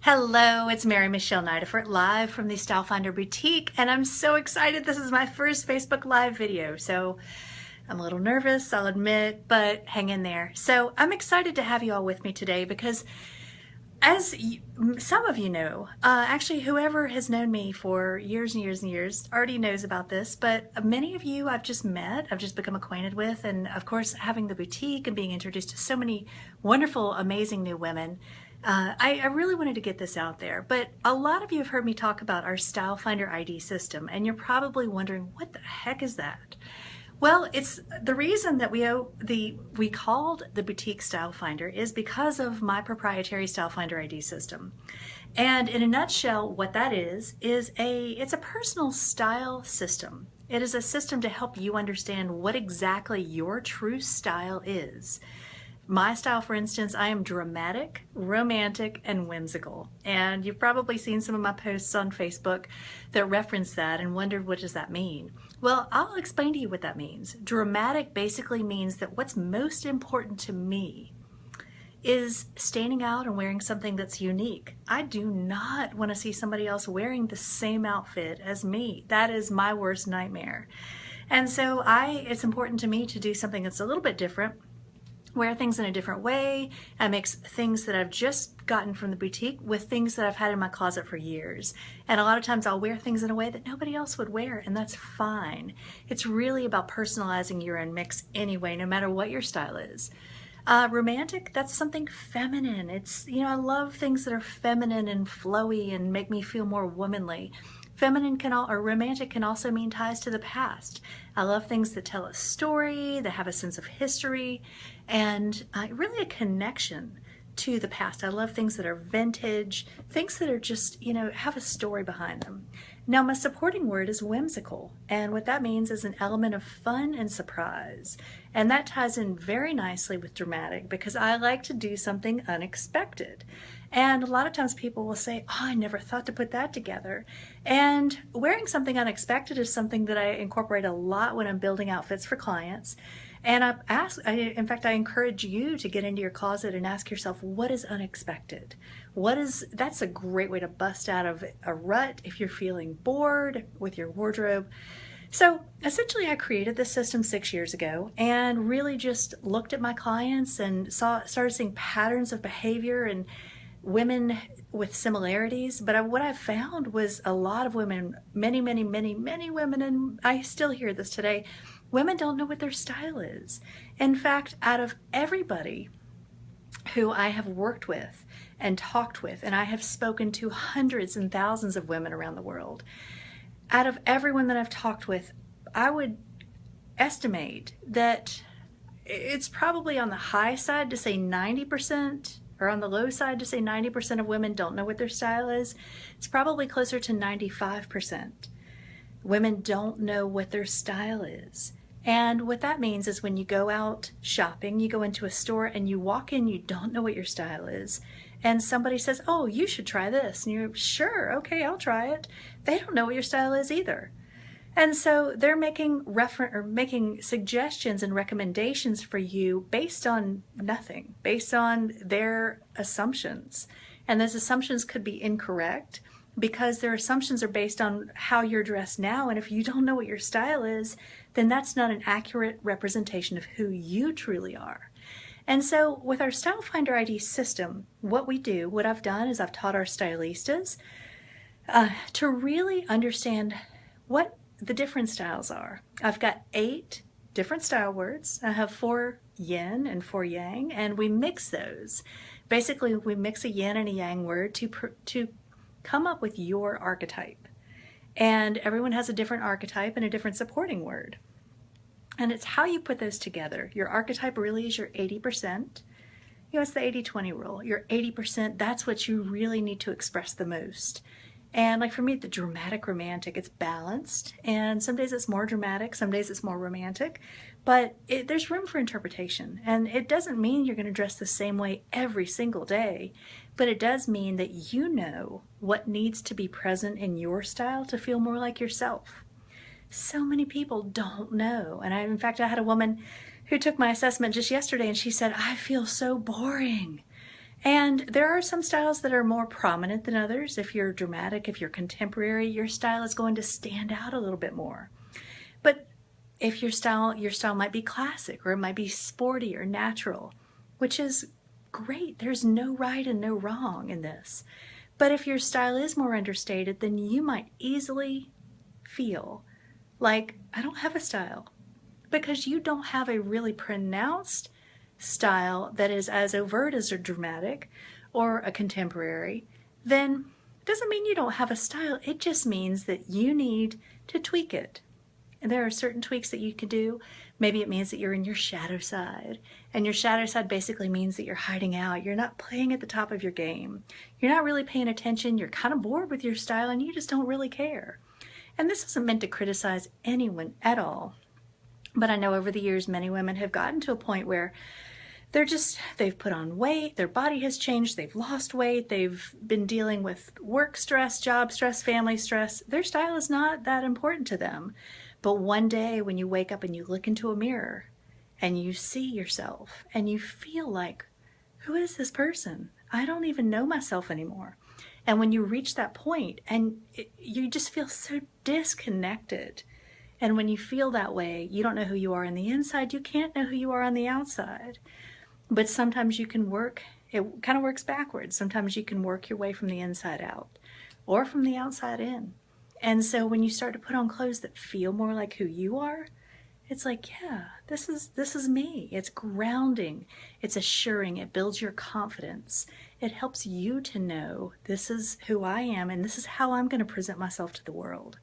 Hello, it's Mary Michelle Nidefort live from the StyleFinder Boutique, and I'm so excited. This is my first Facebook Live video, so I'm a little nervous, I'll admit, but hang in there. So I'm excited to have you all with me today because some of you know, actually whoever has known me for years and years and years already knows about this, but many of you I've just met, I've just become acquainted with, and of course having the boutique and being introduced to so many wonderful, amazing new women, I really wanted to get this out there. But a lot of you have heard me talk about our StyleFinder ID system, and you're probably wondering, what the heck is that? Well, it's the reason that we called the boutique StyleFinder is because of my proprietary StyleFinder ID system. And in a nutshell, what that is it's a personal style system. It is a system to help you understand what exactly your true style is. My style, for instance, I am dramatic, romantic, and whimsical. And you've probably seen some of my posts on Facebook that reference that and wondered, what does that mean? Well, I'll explain to you what that means. Dramatic basically means that what's most important to me is standing out and wearing something that's unique. I do not want to see somebody else wearing the same outfit as me. That is my worst nightmare. And so it's important to me to do something that's a little bit different, wear things in a different way. I mix things that I've just gotten from the boutique with things that I've had in my closet for years. And a lot of times I'll wear things in a way that nobody else would wear, and that's fine. It's really about personalizing your own mix anyway, no matter what your style is. Romantic, that's something feminine. I love things that are feminine and flowy and make me feel more womanly. Romantic can also mean ties to the past. I love things that tell a story, that have a sense of history, and really a connection to the past. I love things that are vintage, things that are just, have a story behind them. Now, my supporting word is whimsical, and what that means is an element of fun and surprise. And that ties in very nicely with dramatic because I like to do something unexpected. And a lot of times people will say, oh, I never thought to put that together. And wearing something unexpected is something that I incorporate a lot when I'm building outfits for clients. And in fact, I encourage you to get into your closet and ask yourself, what is unexpected? That's a great way to bust out of a rut if you're feeling bored with your wardrobe. So essentially I created this system 6 years ago and really just looked at my clients and started seeing patterns of behavior and women with similarities. But what I found was a lot of women, many women, and I still hear this today, women don't know what their style is. In fact, out of everybody who I have worked with and talked with, and I have spoken to hundreds and thousands of women around the world, out of everyone that I've talked with, I would estimate that it's probably on the high side to say 90%, or on the low side to say 90% of women don't know what their style is. It's probably closer to 95%. Women don't know what their style is. And what that means is when you go out shopping, you go into a store and you walk in, you don't know what your style is. And somebody says, oh, you should try this. And you're, sure, okay, I'll try it. They don't know what your style is either. And so they're making suggestions and recommendations for you based on nothing, based on their assumptions. And those assumptions could be incorrect because their assumptions are based on how you're dressed now. And if you don't know what your style is, then that's not an accurate representation of who you truly are. And so with our StyleFinder ID system, what I've done is I've taught our stylistas to really understand what the different styles are. I've got 8 different style words. I have 4 yin and 4 yang, and we mix those. Basically, we mix a yin and a yang word to come up with your archetype. And everyone has a different archetype and a different supporting word. And it's how you put those together. Your archetype really is your 80%. It's the 80-20 rule. Your 80%, that's what you really need to express the most. And like for me, the dramatic romantic, it's balanced. And some days it's more dramatic, some days it's more romantic. But there's room for interpretation. And it doesn't mean you're going to dress the same way every single day. But it does mean that you know what needs to be present in your style to feel more like yourself. So many people don't know. And in fact, I had a woman who took my assessment just yesterday and she said, I feel so boring. And there are some styles that are more prominent than others. If you're dramatic, if you're contemporary, your style is going to stand out a little bit more. But if your style might be classic, or it might be sporty or natural, which is great. There's no right and no wrong in this. But if your style is more understated, then you might easily feel like, I don't have a style, because you don't have a really pronounced style that is as overt as a dramatic or a contemporary. Then it doesn't mean you don't have a style. It just means that you need to tweak it. And there are certain tweaks that you can do. Maybe it means that you're in your shadow side. And your shadow side basically means that you're hiding out. You're not playing at the top of your game. You're not really paying attention. You're kind of bored with your style and you just don't really care. And this isn't meant to criticize anyone at all. But I know over the years, many women have gotten to a point where they've put on weight, their body has changed, they've lost weight, they've been dealing with work stress, job stress, family stress. Their style is not that important to them. But one day when you wake up and you look into a mirror and you see yourself and you feel like, who is this person? I don't even know myself anymore. And when you reach that point and you just feel so disconnected. And when you feel that way, you don't know who you are on the inside, you can't know who you are on the outside. But sometimes you can it kind of works backwards. Sometimes you can work your way from the inside out or from the outside in. And so when you start to put on clothes that feel more like who you are, it's like, yeah, this is me. It's grounding. It's assuring. It builds your confidence. It helps you to know this is who I am and this is how I'm going to present myself to the world.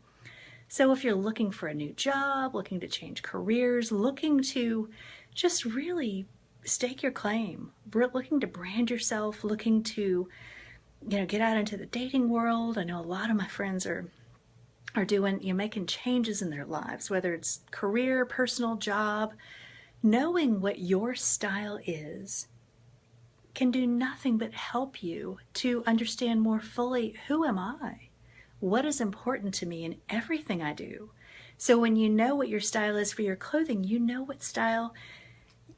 So if you're looking for a new job, looking to change careers, looking to just really stake your claim, looking to brand yourself, looking to, get out into the dating world. I know a lot of my friends are doing, making changes in their lives, whether it's career, personal, job. Knowing what your style is can do nothing but help you to understand more fully, who am I? What is important to me in everything I do? So when you know what your style is for your clothing, you know what style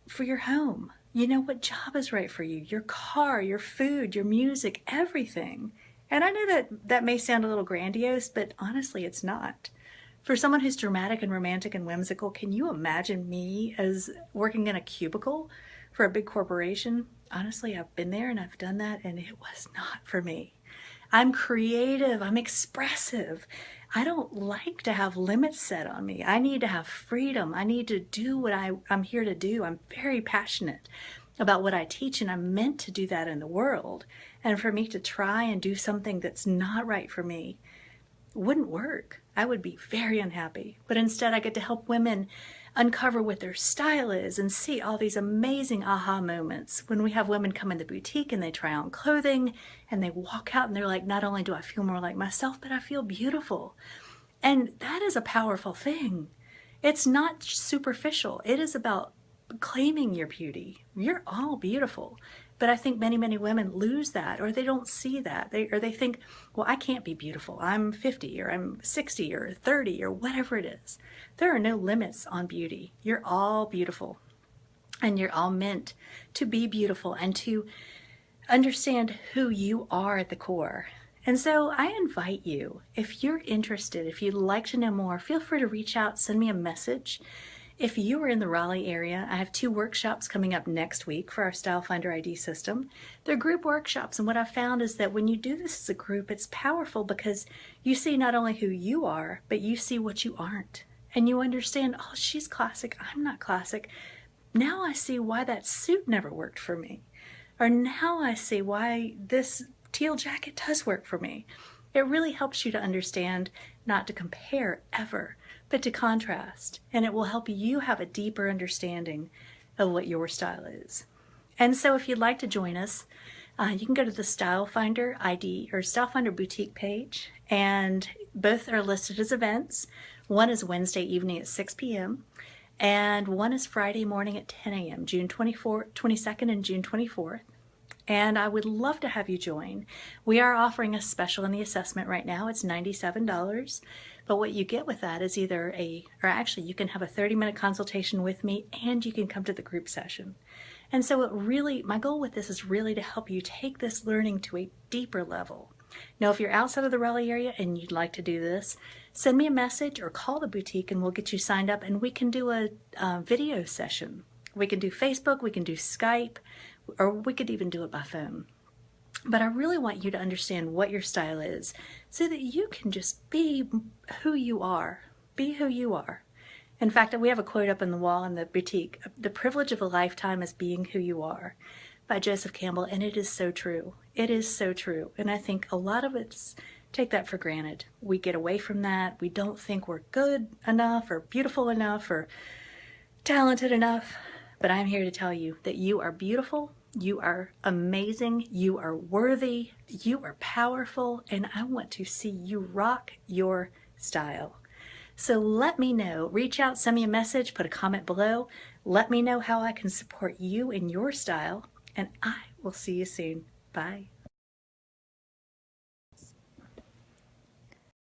for your home. You know what job is right for you, your car, your food, your music, everything. And I know that may sound a little grandiose, but honestly, it's not. For someone who's dramatic and romantic and whimsical, can you imagine me as working in a cubicle for a big corporation? Honestly, I've been there and I've done that, and it was not for me. I'm creative, I'm expressive. I don't like to have limits set on me. I need to have freedom. I need to do what I'm here to do. I'm very passionate about what I teach, and I'm meant to do that in the world. And for me to try and do something that's not right for me wouldn't work. I would be very unhappy. But instead, I get to help women uncover what their style is and see all these amazing aha moments when we have women come in the boutique and they try on clothing and they walk out and they're like, not only do I feel more like myself, but I feel beautiful. And that is a powerful thing. It's not superficial. It is about claiming your beauty. You're all beautiful. But I think many, many women lose that, or they don't see that. They think, well, I can't be beautiful. I'm 50 or I'm 60 or 30 or whatever it is. There are no limits on beauty. You're all beautiful. And you're all meant to be beautiful and to understand who you are at the core. And so I invite you, if you're interested, if you'd like to know more, feel free to reach out, send me a message. If you are in the Raleigh area, I have 2 workshops coming up next week for our StyleFinder ID system. They're group workshops, and what I've found is that when you do this as a group, it's powerful because you see not only who you are, but you see what you aren't. And you understand, oh, she's classic, I'm not classic. Now I see why that suit never worked for me. Or now I see why this teal jacket does work for me. It really helps you to understand, not to compare ever, but to contrast, and it will help you have a deeper understanding of what your style is. And so if you'd like to join us, you can go to the StyleFinder ID or StyleFinder Boutique page, and both are listed as events. One is Wednesday evening at 6 p.m., and one is Friday morning at 10 a.m., June 22nd and June 24th. And I would love to have you join. We are offering a special in the assessment right now. It's $97. But what you get with that is you can have a 30-minute consultation with me, and you can come to the group session. And so my goal with this is really to help you take this learning to a deeper level. Now, if you're outside of the Raleigh area and you'd like to do this, send me a message or call the boutique and we'll get you signed up and we can do a video session. We can do Facebook, we can do Skype, or we could even do it by phone. But I really want you to understand what your style is so that you can just be who you are. Be who you are. In fact, we have a quote up on the wall in the boutique, "The privilege of a lifetime is being who you are," by Joseph Campbell, and it is so true. It is so true. And I think a lot of us take that for granted. We get away from that. We don't think we're good enough or beautiful enough or talented enough. But I'm here to tell you that you are beautiful, you are amazing, you are worthy, you are powerful, and I want to see you rock your style. So let me know. Reach out, send me a message, put a comment below. Let me know how I can support you in your style, and I will see you soon. Bye.